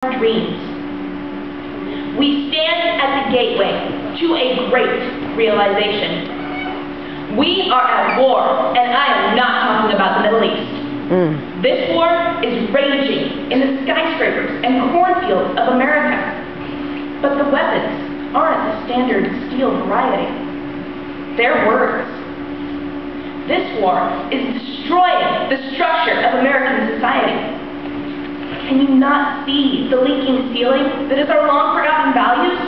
dreams. We stand at the gateway to a great realization. We are at war, and I am not talking about the Middle East. This war is raging in the skyscrapers and cornfields of America. But the weapons aren't the standard steel variety. They're words. This war is destroying the structure of American society. Can you not see the leaking ceiling that is our long-forgotten values?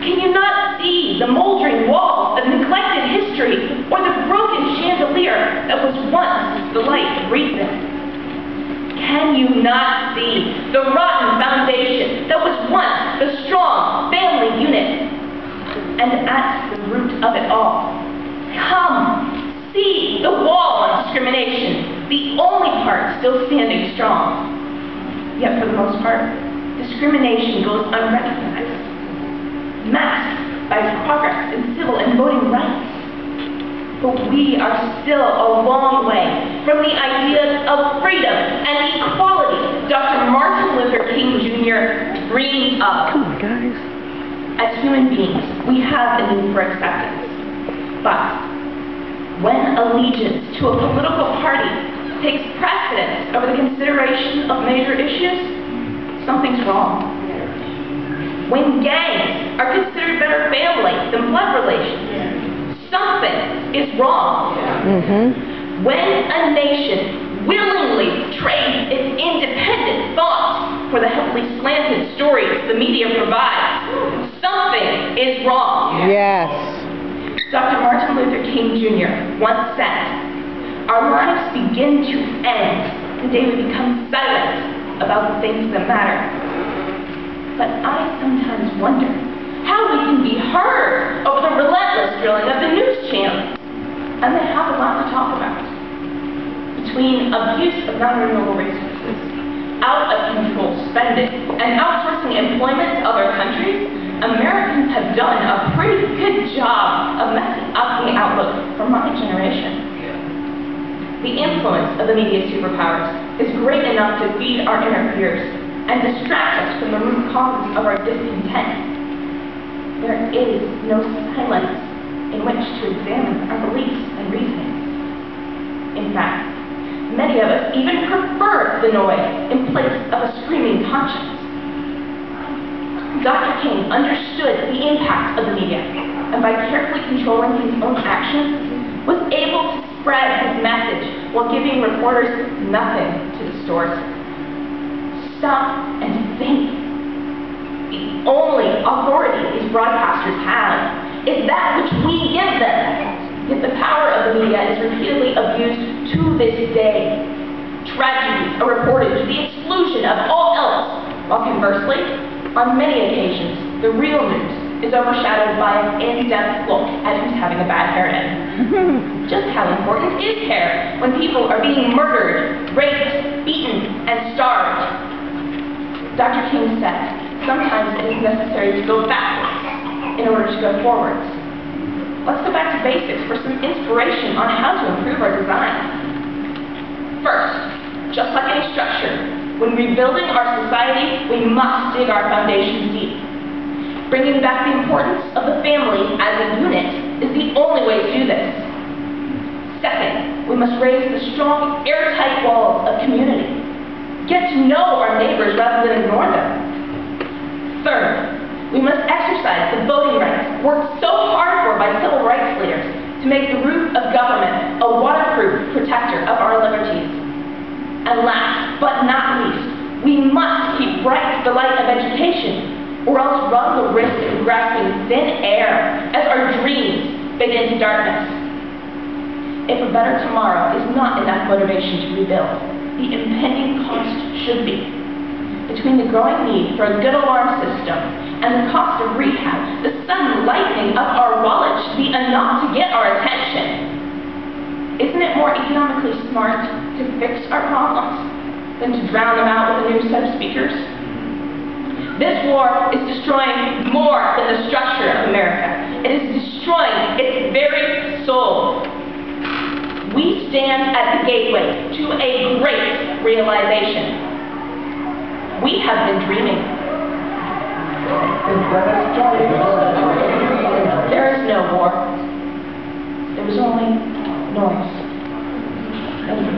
Can you not see the moldering walls of neglected history or the broken chandelier that was once the light breathed in? Can you not see the rotten foundation that was once the strong family unit? And at the root of it all, come, see the wall of discrimination, the only part still standing strong. Yet for the most part, discrimination goes unrecognized, masked by progress in civil and voting rights. But we are still a long way from the ideas of freedom and equality Dr. Martin Luther King Jr. dreamed of. Come on, guys. As human beings, we have a need for acceptance. But when allegiance to a political party takes precedence over the consideration of major issues, something's wrong. When gangs are considered better family than blood relations, something is wrong. When a nation willingly trades its independent thought for the heavily slanted stories the media provides, something is wrong. Yes. Dr. Martin Luther King Jr. once said, "Our lives begin to end the day we become silent about the things that matter." But I sometimes wonder how we can be heard over the relentless drilling of the news channels. And they have a lot to talk about. Between abuse of non-renewable resources, out-of-control spending, and outsourcing employment to other countries, Americans have done a pretty good job of messing up the outlook for my generation. The influence of the media superpowers is great enough to feed our inner fears and distract us from the root causes of our discontent. There is no silence in which to examine our beliefs and reasonings. In fact, many of us even prefer the noise in place of a screaming conscience. Dr. King understood the impact of the media, and by carefully controlling his own actions, was able to spread his message while giving reporters nothing to distort. Stop and think. The only authority these broadcasters have is that which we give them. Yet the power of the media is repeatedly abused to this day. Tragedies are reported to the exclusion of all else, while conversely, on many occasions, the real news is overshadowed by an in-depth look at who's having a bad hair day. Just how important is hair when people are being murdered, raped, beaten, and starved? Dr. King said, sometimes it is necessary to go backwards in order to go forwards. Let's go back to basics for some inspiration on how to improve our design. First, just like any structure, when rebuilding our society, we must dig our foundations deep. Bringing back the importance of the family as a unit is the only way to do this. Second, we must raise the strong, airtight walls of community. Get to know our neighbors rather than ignore them. Third, we must exercise the voting rights worked so hard for by civil rights leaders to make the root of government a waterproof protector of our liberties. And last but not least, we must keep bright the light of education, or else run the risk of grasping thin air as our dreams fade into darkness. If a better tomorrow is not enough motivation to rebuild, the impending cost should be. Between the growing need for a good alarm system and the cost of rehab, the sudden lightening of our wallet should be enough to get our attention. Isn't it more economically smart to fix our problems than to drown them out with a new set of speakers? This war is destroying more than the structure of America. It is destroying its very soul. We stand at the gateway to a great realization. We have been dreaming. There is no war. There is only noise.